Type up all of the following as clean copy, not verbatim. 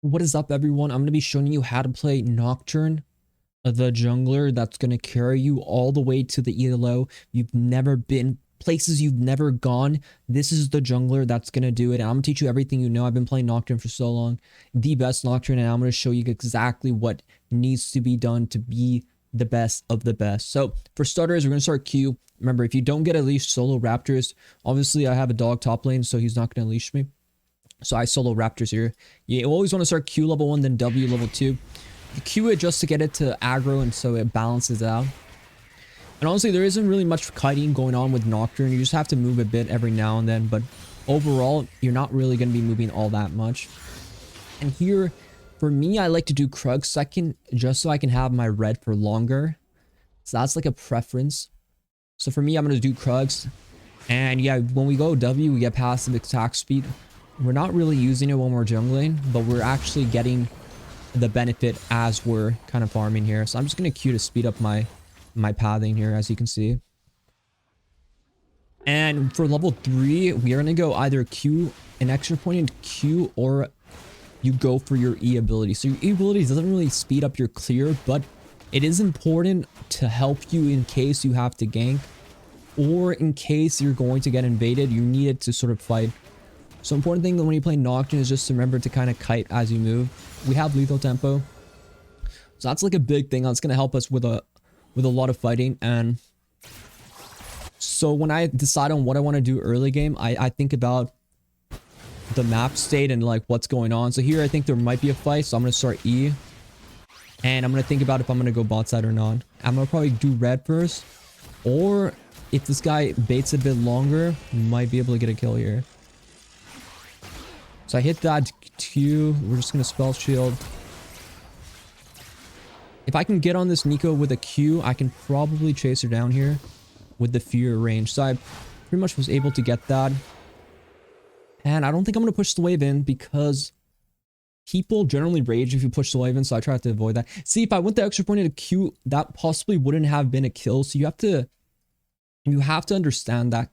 What is up, everyone? I'm going to be showing you how to play Nocturne, the jungler that's going to carry you all the way to the elo. You've never been, places you've never gone. This is the jungler that's going to do it. And I'm going to teach you everything you know. I've been playing Nocturne for so long. The best Nocturne, and I'm going to show you exactly what needs to be done to be the best of the best. So for starters, we're going to start Q. Remember, if you don't get at least solo Raptors, obviously I have a dog top lane, so he's not going to leash me. So I solo Raptors here. You always want to start Q level 1, then W level 2. You Q it just to get it to aggro, and so it balances out. And honestly, there isn't really much kiting going on with Nocturne. You just have to move a bit every now and then. But overall, you're not really going to be moving all that much. And here, for me, I like to do Krug second, just so I can have my red for longer. So that's like a preference. So for me, I'm going to do Krugs. And yeah, when we go W, we get passive attack speed. We're not really using it when we're jungling, but we're actually getting the benefit as we're kind of farming here. So I'm just going to Q to speed up my pathing here, as you can see. And for level 3, we are going to go either Q, an extra point in Q, or you go for your E ability. So your E ability doesn't really speed up your clear, but it is important to help you in case you have to gank, or in case you're going to get invaded. You need it to sort of fight. So important thing when you play Nocturne is just to remember to kind of kite as you move. We have lethal tempo, so that's like a big thing that's going to help us with a lot of fighting. And so when I decide on what I want to do early game, I think about the map state and like what's going on. So here I think there might be a fight, so I'm going to start E, and I'm going to think about if I'm going to go bot side or not. I'm going to probably do red first, or if this guy baits a bit longer, might be able to get a kill here. So I hit that Q. We're just going to spell shield. If I can get on this Nico with a Q, I can probably chase her down here with the fear range. So I pretty much was able to get that. And I don't think I'm going to push the wave in because people generally rage if you push the wave in. So I try to avoid that. See, if I went the extra point at a Q, that possibly wouldn't have been a kill. So you have to understand that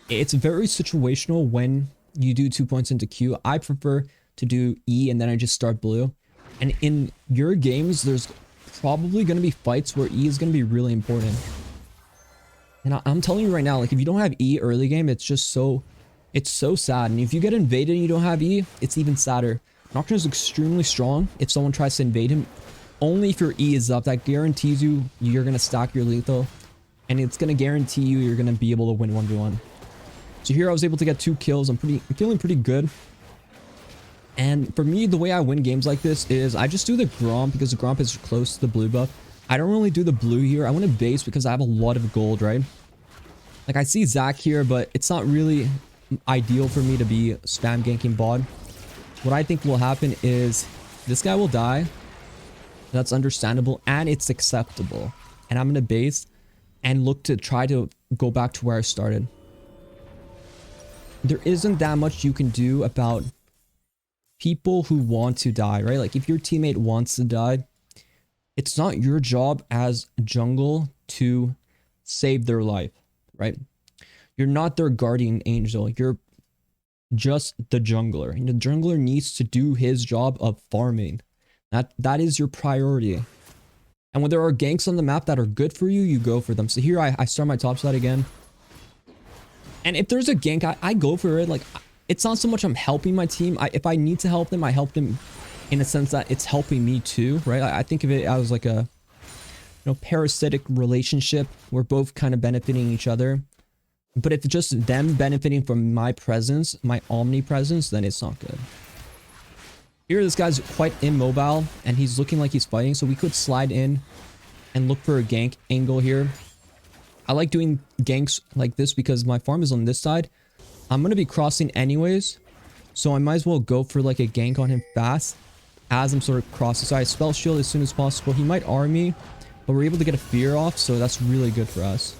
it's very situational when you do 2 points into Q. I prefer to do E and then I just start blue. And in your games, there's probably going to be fights where E is going to be really important. And I'm telling you right now, like if you don't have E early game, it's so sad. And if you get invaded and you don't have E, it's even sadder. Nocturne is extremely strong if someone tries to invade him. Only if your E is up, that guarantees you you're going to stack your lethal. And it's going to guarantee you're going to be able to win 1v1. So here I was able to get 2 kills. I'm feeling pretty good. And for me, the way I win games like this is I just do the Gromp because the Gromp is close to the blue buff. I don't really do the blue here. I want to base because I have a lot of gold, right? Like I see Zac here, but it's not really ideal for me to be spam ganking bot. What I think will happen is this guy will die. That's understandable and it's acceptable. And I'm going to base and look to try to go back to where I started. There isn't that much you can do about people who want to die, right? Like if your teammate wants to die, it's not your job as jungle to save their life, right? You're not their guardian angel. You're just the jungler. And the jungler needs to do his job of farming. That is your priority. And when there are ganks on the map that are good for you, you go for them. So here I start my top side again. And if there's a gank, I go for it. Like, it's not so much I'm helping my team. If I need to help them, I help them in a sense that it's helping me too, right? I think of it as like a parasitic relationship. We're both kind of benefiting each other. But if it's just them benefiting from my presence, my omnipresence, then it's not good. Here, this guy's quite immobile, and he's looking like he's fighting. So we could slide in and look for a gank angle here. I like doing ganks like this because my farm is on this side. I'm going to be crossing anyways. So I might as well go for like a gank on him fast as I'm sort of crossing. So I spell shield as soon as possible. He might R me, but we're able to get a fear off. So that's really good for us.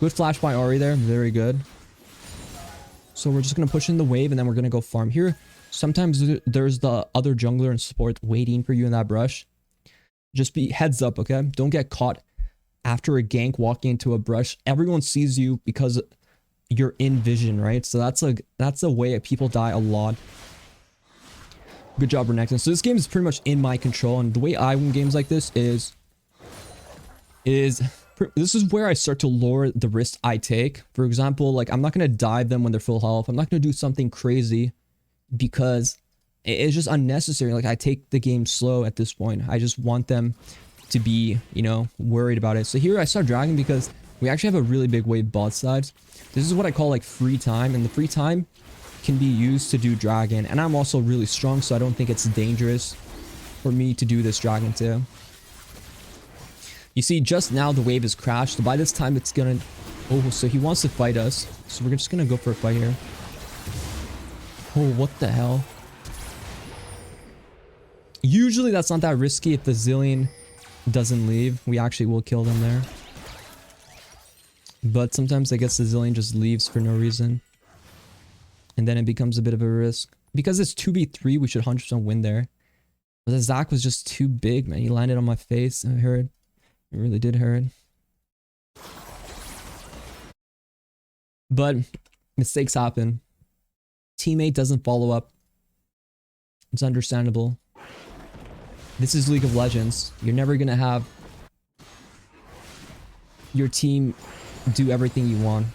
Good flash by Ari there. Very good. So we're just going to push in the wave and then we're going to go farm here. Sometimes there's the other jungler and support waiting for you in that brush. Just be heads up, okay? Don't get caught after a gank walking into a brush. Everyone sees you because you're in vision, right? So that's a way people die a lot. Good job, Renekton. So this game is pretty much in my control, and the way I win games like this is this is where I start to lower the risk I take. For example, like I'm not going to dive them when they're full health. I'm not going to do something crazy because it's just unnecessary. Like I take the game slow at this point. I just want them to be, you know, worried about it. So here I start dragging because we actually have a really big wave bot side. This is what I call like free time, and the free time can be used to do dragon. And I'm also really strong, so I don't think it's dangerous for me to do this dragon too. You see, just now the wave has crashed. By this time it's gonna... Oh, so he wants to fight us. So we're just gonna go for a fight here. Oh, what the hell? Usually that's not that risky if the Zillion doesn't leave. We actually will kill them there. But sometimes I guess the Zillion just leaves for no reason. And then it becomes a bit of a risk. Because it's 2v3, we should 100% win there. But the Zac was just too big, man. He landed on my face. It hurt. It really did hurt. But mistakes happen. Teammate doesn't follow up. It's understandable. This is League of Legends. You're never going to have your team do everything you want.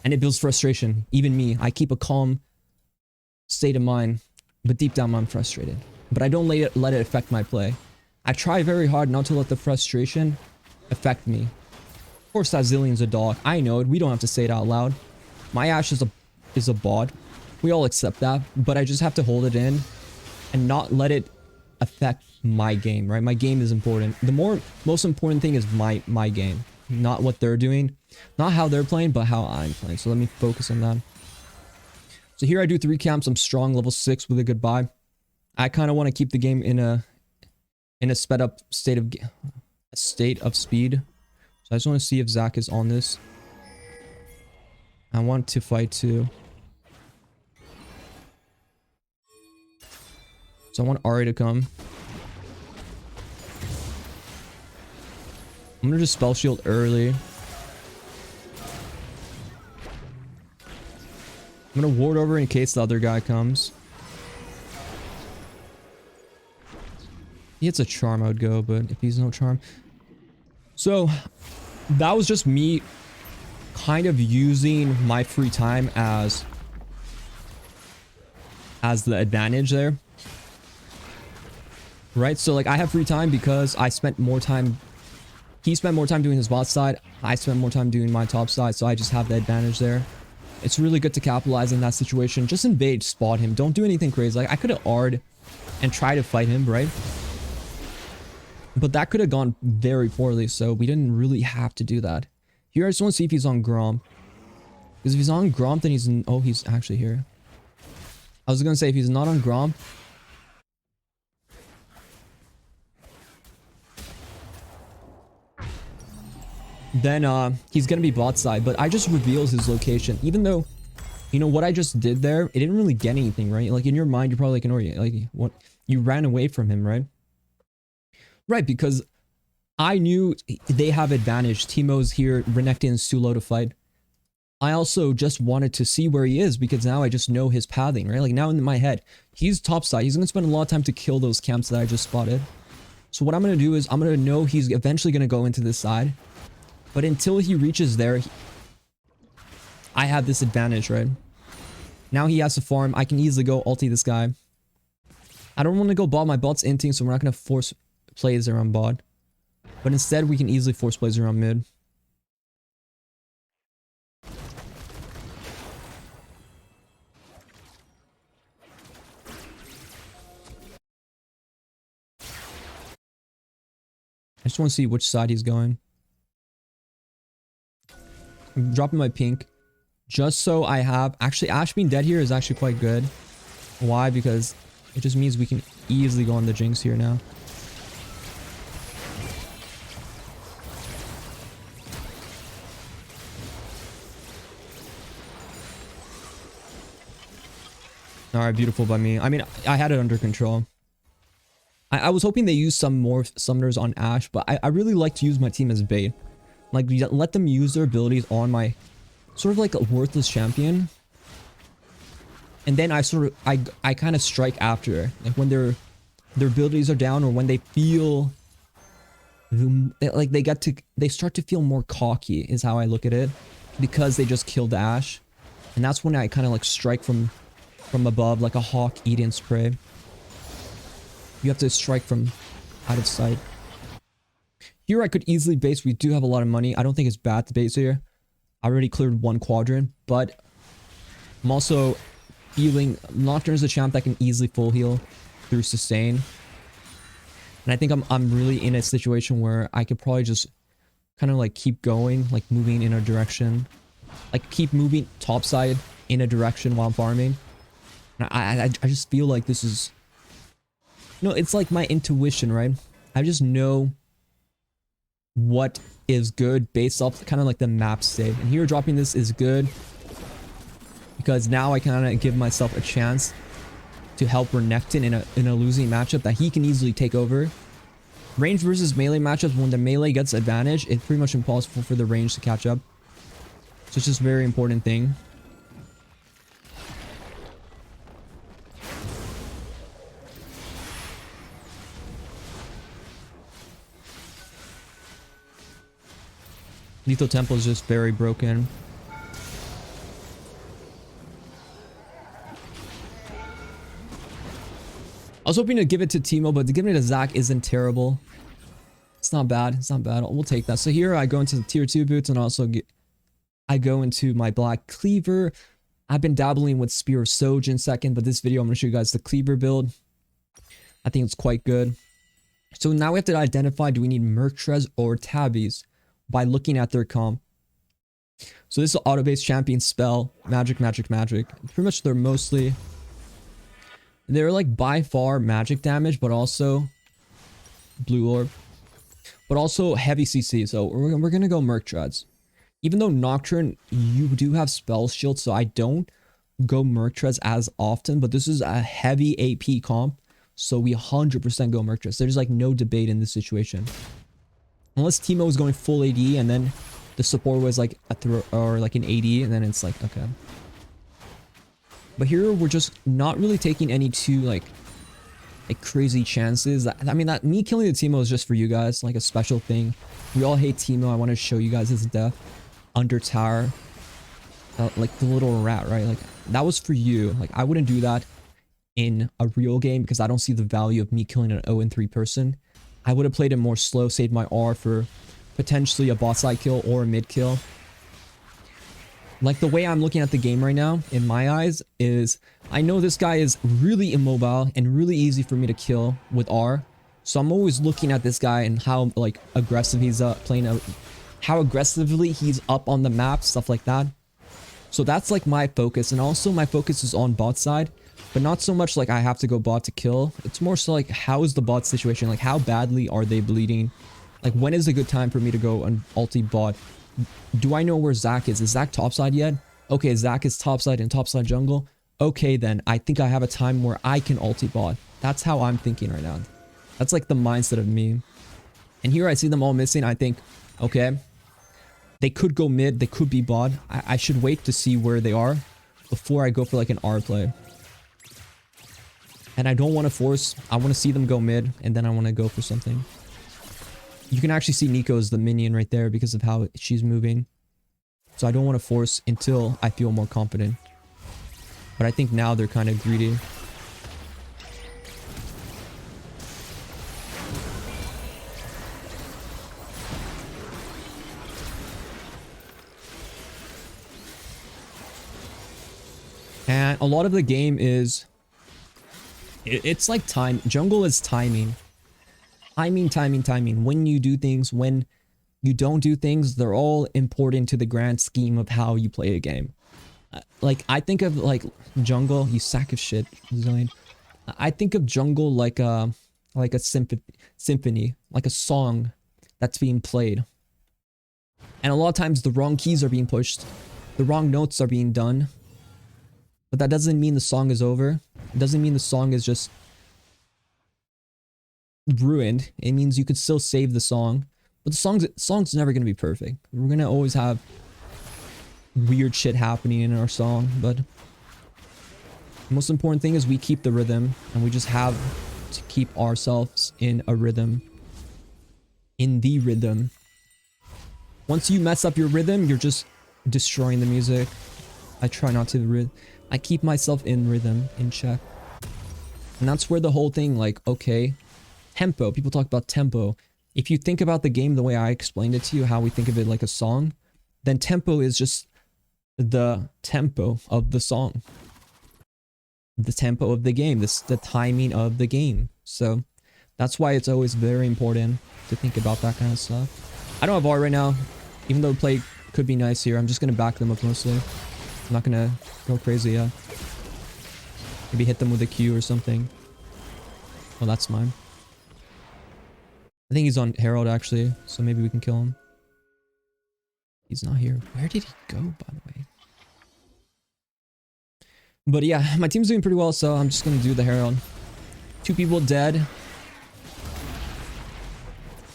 And it builds frustration. Even me, I keep a calm state of mind, but deep down I'm frustrated. But I don't let it affect my play. I try very hard not to let the frustration affect me. Of course that Zillion's a dog. I know it. We don't have to say it out loud. My Ashe is a bot. We all accept that. But I just have to hold it in and not let it affect my game, right? My game is important. The most important thing is my game. Not what they're doing. Not how they're playing, but how I'm playing. So let me focus on that. So here I do 3 camps. I'm strong, level 6 with a good buy. I kind of want to keep the game in a sped up state of speed. So I just want to see if Zac is on this. I want to fight too. So I want Ahri to come. I'm gonna just spell shield early. I'm gonna ward over in case the other guy comes. He hits a charm, I would go, but if he's no charm. So that was just me kind of using my free time as the advantage there. Right? So like I have free time because I spent more time. He spent more time doing his bot side. I spent more time doing my top side. So I just have the advantage there. It's really good to capitalize in that situation. Just invade, spot him. Don't do anything crazy. Like I could have R'd and tried to fight him, right? But that could have gone very poorly. So we didn't really have to do that. Here I just want to see if he's on Gromp. Because if he's on Gromp, then he's... Oh, he's actually here. I was going to say if he's not on Gromp... then he's gonna be bot side, but I just reveals his location, even though, you know, what I just did there, it didn't really get anything, right? Like in your mind, you're probably like, Inori, like what, you ran away from him, right? Right, because I knew they have advantage. Teemo's here, Renekton's too low to fight. I also just wanted to see where he is because now I just know his pathing, right? Like now in my head, he's top side. He's gonna spend a lot of time to kill those camps that I just spotted. So what I'm gonna do is I'm gonna know he's eventually gonna go into this side. But until he reaches there, I have this advantage, right? Now he has to farm. I can easily go ulti this guy. I don't want to go bot. My bot's inting, so we're not going to force plays around bot. But instead, we can easily force plays around mid. I just want to see which side he's going. I'm dropping my pink just so I have... Actually, Ashe being dead here is actually quite good. Why? Because it just means we can easily go on the Jinx here now. Alright, beautiful by me. I mean, I had it under control. I was hoping they used some more summoners on Ashe, but I really like to use my team as bait. Like, let them use their abilities on my sort of like a worthless champion. and then I kind of strike after, like when their abilities are down, or when they feel like they start to feel more cocky, is how I look at it, because they just killed Ashe. And that's when I kind of like strike from above, like a hawk eating spray. You have to strike from out of sight. Here I could easily base. We do have a lot of money. I don't think it's bad to base here. I already cleared one quadrant, but I'm also feeling Nocturne is a champ that can easily full heal through sustain. And I think I'm really in a situation where I could probably just kind of like keep going, like moving in a direction, like keep moving topside in a direction while I'm farming. And I just feel like this is, no, it's like my intuition, right? I just know what is good based off kind of like the map state. And here dropping this is good because now I kind of give myself a chance to help Renekton in a losing matchup that he can easily take over. Range versus melee matchups, when the melee gets advantage, it's pretty much impossible for the range to catch up. So it's just a very important thing. Lethal Temple is just very broken. I was hoping to give it to Teemo, but giving it to Zac isn't terrible. It's not bad. It's not bad. We'll take that. So here I go into the tier 2 boots, and also I go into my black cleaver. I've been dabbling with Spear of Sojin second, but this video I'm going to show you guys the cleaver build. I think it's quite good. So now we have to identify, do we need Mercrez or Tabbies by looking at their comp. So this is auto-based champion spell, magic. Pretty much they're like by far magic damage, but also blue orb, but also heavy CC. So we're gonna go Mercrez. Even though Nocturne, you do have spell shield, so I don't go Mercrez as often, but this is a heavy AP comp, so we 100% go Mercrez. There's like no debate in this situation. Unless Teemo was going full AD and then the support was like a throw or like an AD, and then it's like, okay. But here we're just not really taking any too like crazy chances. I mean, that me killing the Teemo is just for you guys, like a special thing. We all hate Teemo. I want to show you guys his death under tower, like the little rat, right? Like that was for you. Like I wouldn't do that in a real game because I don't see the value of me killing an 0-3 person. I would have played it more slow, saved my R for potentially a bot side kill or a mid kill. Like the way I'm looking at the game right now, in my eyes, is I know this guy is really immobile and really easy for me to kill with R. So I'm always looking at this guy and how like aggressive he's playing out, how aggressively he's up on the map, stuff like that. So that's like my focus, and also my focus is on bot side, but not so much like I have to go bot to kill. It's more so like how is the bot situation, like how badly are they bleeding, like when is a good time for me to go and ulti bot. Do I know where Zac is? Is Zac topside yet? Okay, Zac is topside and topside jungle. Okay, then I think I have a time where I can ulti bot. That's how I'm thinking right now. That's like the mindset of me. And here I see them all missing. I think, okay, they could go mid, they could be bot. I should wait to see where they are before I go for like an R play. And I don't want to force. I want to see them go mid, and then I want to go for something. You can actually see Nico as the minion right there because of how she's moving. So I don't want to force until I feel more confident. But I think now they're kind of greedy. And a lot of the game is... It's like time. Jungle is timing. Timing. When you do things, when you don't do things, they're all important to the grand scheme of how you play a game. Like, I think of, like, jungle, you sack of shit, Zillion. I think of jungle like a symphony, like a song that's being played. And a lot of times the wrong keys are being pushed, the wrong notes are being done. But that doesn't mean the song is over. It doesn't mean the song is just ruined. It means you could still save the song. But the song's never going to be perfect. We're going to always have weird shit happening in our song, but The most important thing is we keep the rhythm, and we just have to keep ourselves in a rhythm. In the rhythm. Once you mess up your rhythm, you're just destroying the music. I try not to. I keep myself in rhythm, in check. And that's where the whole thing, like, okay, tempo. People talk about tempo. If you think about the game the way I explained it to you, how we think of it like a song, then tempo is just the tempo of the song. The tempo of the game, the timing of the game. So that's why it's always very important to think about that kind of stuff. I don't have art right now, even though play could be nice here. I'm just going to back them up mostly. I'm not going to go crazy yet. Maybe hit them with a Q or something. Oh, that's mine. I think he's on Herald actually, so maybe we can kill him. He's not here. Where did he go, by the way? But yeah, my team's doing pretty well, so I'm just gonna do the Herald. 2 people dead.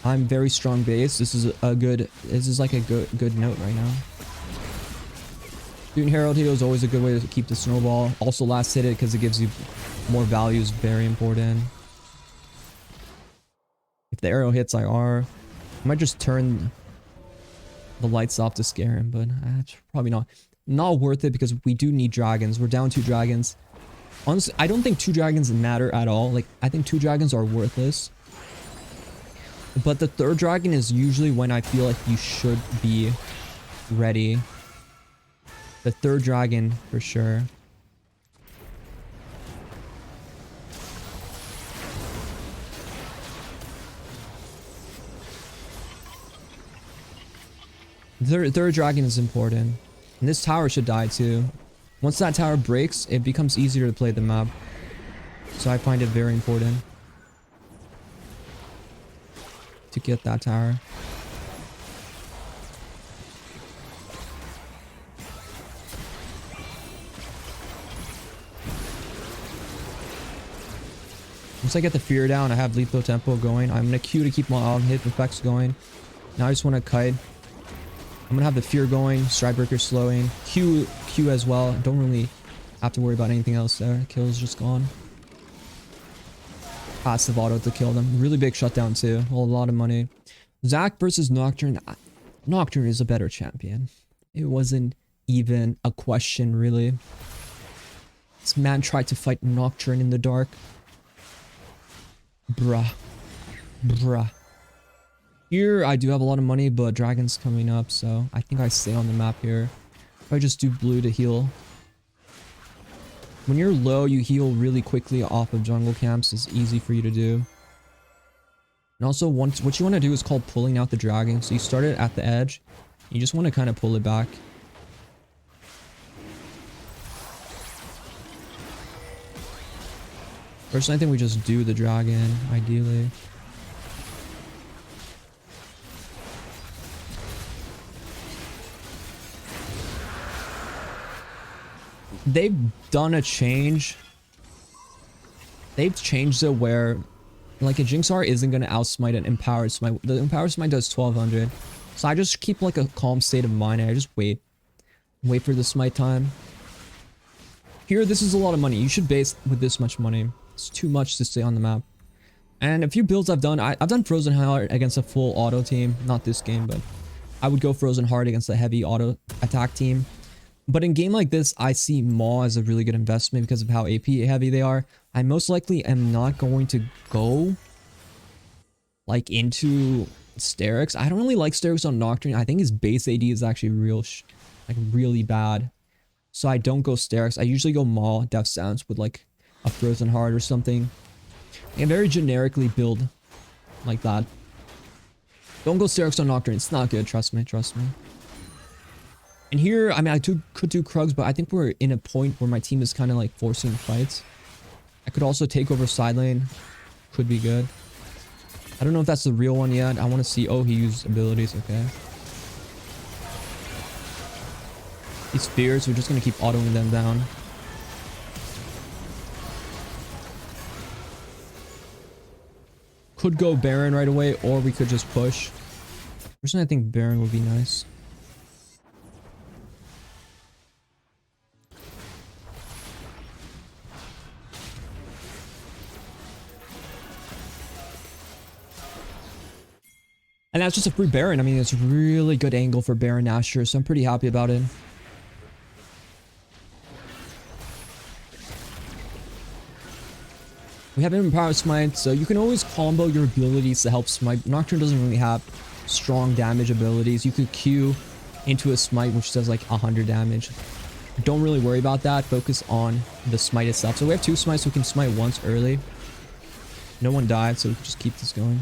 I'm very strong base. This is like a good note right now. Doing Herald Heal is always a good way to keep the snowball. Also last hit it because it gives you more value is very important. If the arrow hits IR, I might just turn the lights off to scare him, but probably not. Not worth it because we do need dragons. We're down 2 dragons. Honestly, I don't think 2 dragons matter at all. Like, I think 2 dragons are worthless. But the 3rd dragon is usually when I feel like you should be ready. The 3rd dragon, for sure. The 3rd dragon is important. And this tower should die too. Once that tower breaks, it becomes easier to play the map. So I find it very important to get that tower. Once I get the fear down, I have lethal tempo going. I'm gonna Q to keep my auto hit effects going. Now I just want to kite. I'm gonna have the fear going, Stridebreaker slowing, Q as well. Don't really have to worry about anything else there. Kill is just gone. Passive auto to kill them. Really big shutdown too. A lot of money. Zac versus Nocturne. Nocturne is a better champion. It wasn't even a question, really. This man tried to fight Nocturne in the dark. Bruh. Bruh. Here, I do have a lot of money, but dragon's coming up, so I think I stay on the map here. If I just do blue to heal. When you're low, you heal really quickly off of jungle camps. It's easy for you to do. And also, what you want to do is called pulling out the dragon. So you start it at the edge. You just want to kind of pull it back. Personally, I think we just do the dragon, ideally. They've done a change. They've changed it where like a Jinx R isn't going to outsmite an Empowered Smite. The Empowered Smite does 1200. So I just keep like a calm state of mind and I just wait. Wait for the smite time. Here, this is a lot of money. You should base with this much money. It's too much to stay on the map. And a few builds I've done. I've done Frozen Heart against a full auto team. Not this game, but I would go Frozen Heart against a heavy auto attack team. But in a game like this, I see Maw as a really good investment because of how AP heavy they are. I most likely am not going to go like into Sterix. I don't really like Sterix on Nocturne. I think his base AD is actually really bad. So I don't go Sterix. I usually go Maw, Death Stance with like a Frozen Heart or something. And very generically build like that. Don't go Sterix on Nocturne. It's not good. Trust me. Trust me. And here, I mean, could do Krugs, but I think we're in a point where my team is kind of like forcing fights. I could also take over side lane. Could be good. I don't know if that's the real one yet. I want to see. Oh, he used abilities. Okay. These fears, we're just going to keep autoing them down. Could go Baron right away, or we could just push. Personally, I think Baron would be nice. And that's just a free Baron. I mean, it's a really good angle for Baron Nashor, so I'm pretty happy about it. We have Empower Smite, so you can always combo your abilities to help smite. Nocturne doesn't really have strong damage abilities. You could Q into a smite, which does like 100 damage. Don't really worry about that. Focus on the smite itself. So we have 2 smites, so we can smite once early. No one died, so we can just keep this going.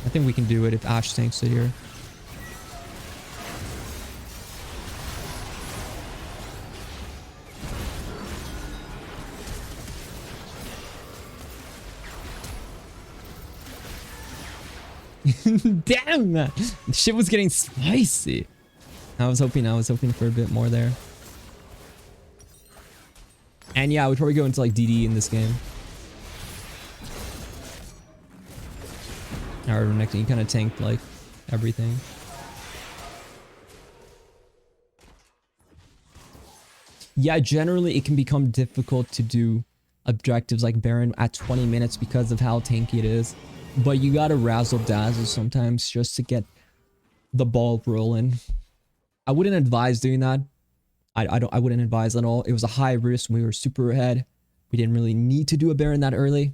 I think we can do it if Ashe tanks it here. Damn, man. Shit was getting spicy. I was hoping for a bit more there. And yeah, we'd probably go into like DD in this game. Alright, next you kind of tanked like everything. Yeah, generally it can become difficult to do objectives like Baron at 20 minutes because of how tanky it is. But you gotta razzle dazzle sometimes just to get the ball rolling. I wouldn't advise doing that. I wouldn't advise at all. It was a high risk. We were super ahead. We didn't really need to do a Baron that early.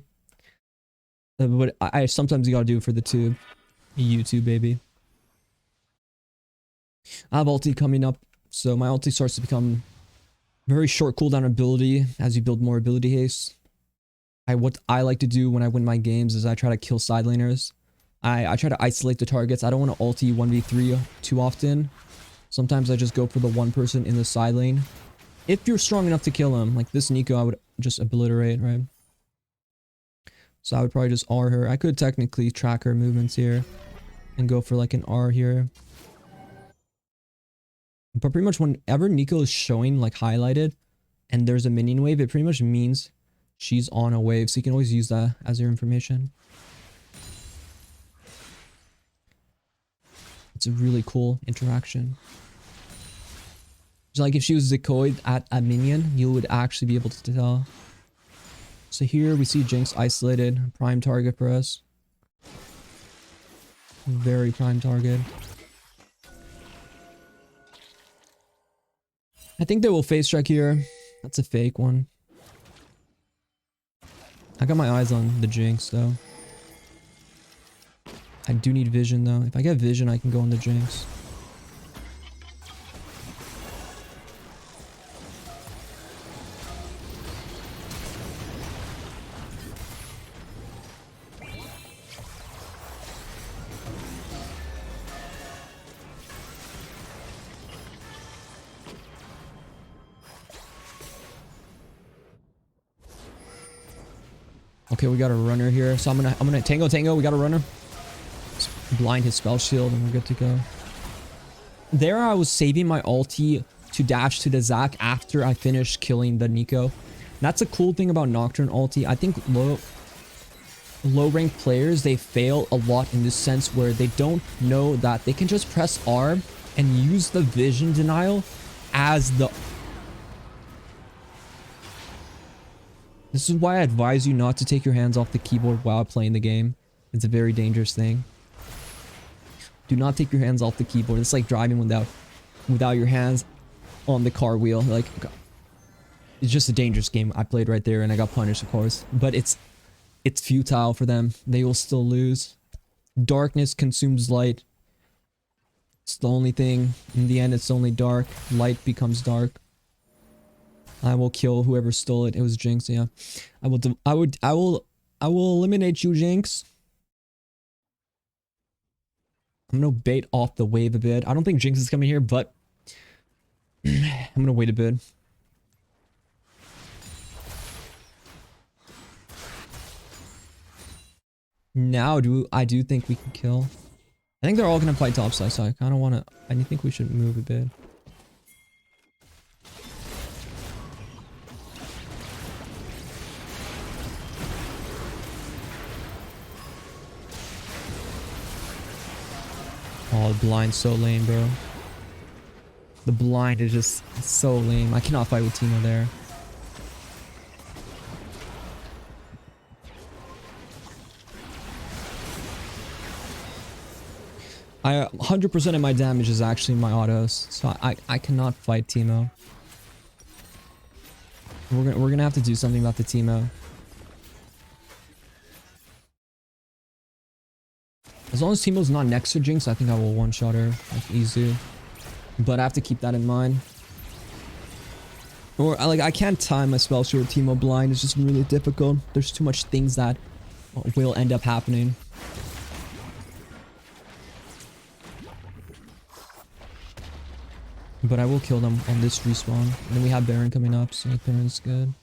But I sometimes you gotta do it for the tube. YouTube, baby. I have ulti coming up. So my ulti starts to become very short cooldown ability as you build more ability haste. What I like to do when I win my games is I try to kill side laners. I try to isolate the targets. I don't want to ulti 1v3 too often. Sometimes I just go for the one person in the side lane. If you're strong enough to kill him, like this Nico, I would just obliterate, right? So I would probably just R her. I could technically track her movements here and go for like an R here. But pretty much whenever Nico is showing like highlighted and there's a minion wave, it pretty much means she's on a wave. So you can always use that as your information. It's a really cool interaction. So like if she was Zekoid at a minion, you would actually be able to tell. So here we see Jinx isolated, prime target for us. Very prime target. I think they will face check here. That's a fake one. I got my eyes on the Jinx though. I do need vision though. If I get vision, I can go on the Jinx. Okay, we got a runner here. So I'm gonna tango. We got a runner. Just blind his spell shield and we're good to go. There I was saving my ulti to dash to the Zac after I finished killing the Nico. That's a cool thing about Nocturne ulti. I think low ranked players, they fail a lot in this sense where they don't know that they can just press R and use the vision denial as the... This is why I advise you not to take your hands off the keyboard while playing the game. It's a very dangerous thing. Do not take your hands off the keyboard. It's like driving without your hands on the car wheel. Like, it's just a dangerous game. I played right there and I got punished, of course. But it's futile for them. They will still lose. Darkness consumes light. It's the only thing. In the end, it's only dark. Light becomes dark. I will kill whoever stole it. It was Jinx, yeah. I will eliminate you, Jinx. I'm gonna bait off the wave a bit. I don't think Jinx is coming here, but I'm gonna wait a bit. Now I do think we can kill. I think they're all gonna fight topside, so I kinda wanna... I think we should move a bit. Oh, the blind's so lame, bro. The blind is just so lame. I cannot fight with Timo there. I 100% of my damage is actually my autos, so I cannot fight Teemo. We're gonna have to do something about the Teemo. As long as Teemo's not next to Jinx, I think I will one-shot her like easy. But I have to keep that in mind. Or like I can't time my spell short Teemo blind. It's just really difficult. There's too much things that will end up happening. But I will kill them on this respawn. And then we have Baron coming up, so Baron's good.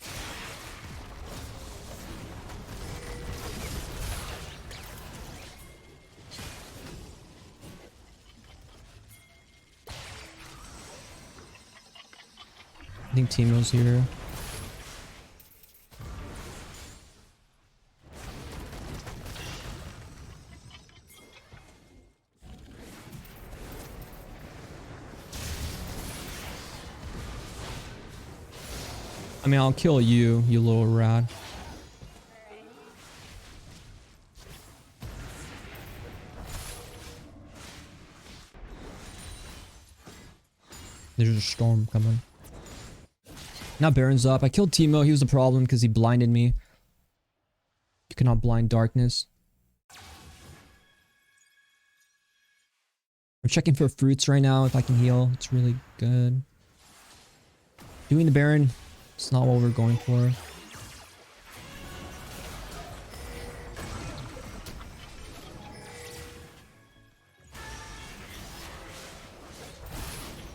I think Teemo's here. I mean, I'll kill you, you little rat. There's a storm coming. Now Baron's up. I killed Teemo. He was the problem because he blinded me. You cannot blind darkness. I'm checking for fruits right now if I can heal. It's really good. Doing the Baron, it's not what we're going for.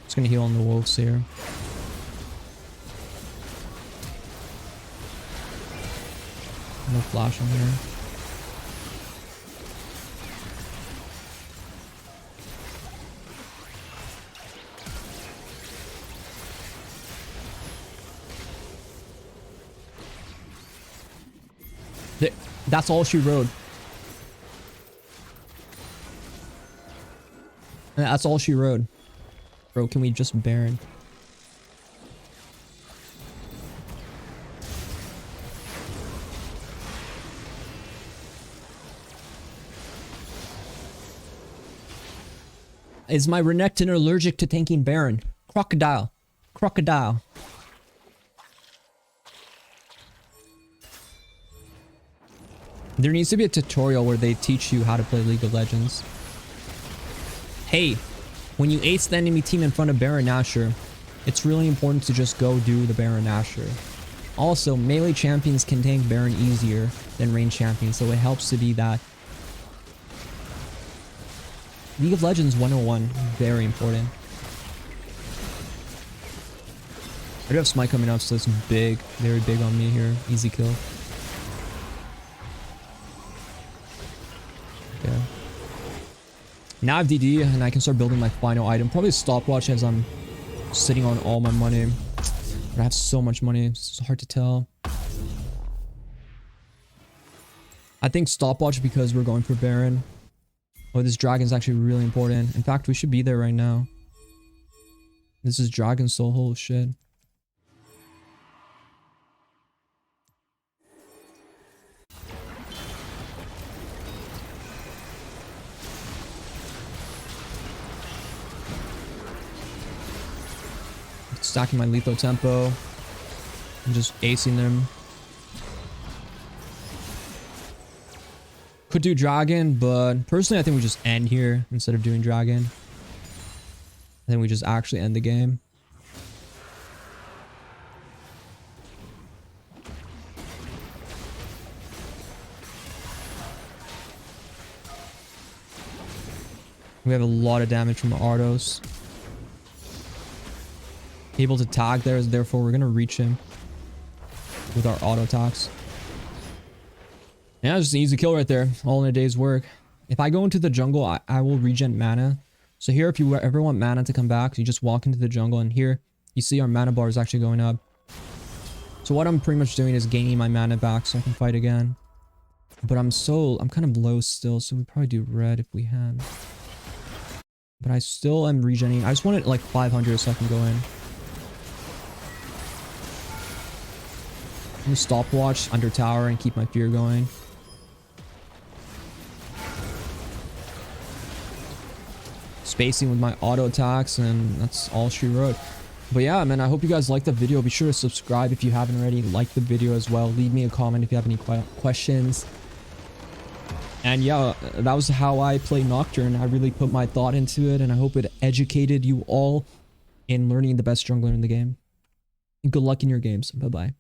Just gonna heal on the wolves here. No flash on here. That's all she rode. That's all she rode. Bro, can we just Baron? Is my Renekton allergic to tanking Baron? Crocodile. Crocodile. There needs to be a tutorial where they teach you how to play League of Legends. Hey, when you ace the enemy team in front of Baron Nashor, it's really important to just go do the Baron Nashor. Also, melee champions can tank Baron easier than ranged champions, so it helps to be that. League of Legends 101, very important. I do have Smite coming up, so it's big, very big on me here. Easy kill. Okay. Now I have DD and I can start building my final item. Probably a stopwatch as I'm sitting on all my money. But I have so much money, it's hard to tell. I think stopwatch because we're going for Baron. Oh, this dragon's actually really important. In fact, we should be there right now. This is Dragon Soul, holy shit. Stacking my lethal tempo. And just acing them. Could do dragon, but personally I think we just end here instead of doing dragon. I think we just actually end the game. We have a lot of damage from Ardos. Able to tag there, therefore we're gonna reach him with our auto attacks. Yeah, just an easy kill right there. All in a day's work. If I go into the jungle, I will regen mana. So here, if you ever want mana to come back, you just walk into the jungle, and here you see our mana bar is actually going up. So what I'm pretty much doing is gaining my mana back so I can fight again. But I'm kind of low still, so we probably do red if we had. But I still am regenerating. I just want it like 500 so I can go in. I'm gonna stopwatch under tower and keep my fear going. spacing with my auto attacks, and that's all she wrote. But yeah, man, I hope you guys liked the video. Be sure to subscribe if you haven't already. Like the video as well. Leave me a comment if you have any questions. And yeah, that was how I play Nocturne. I really put my thought into it, and I hope it educated you all in learning the best jungler in the game. And good luck in your games. Bye-bye.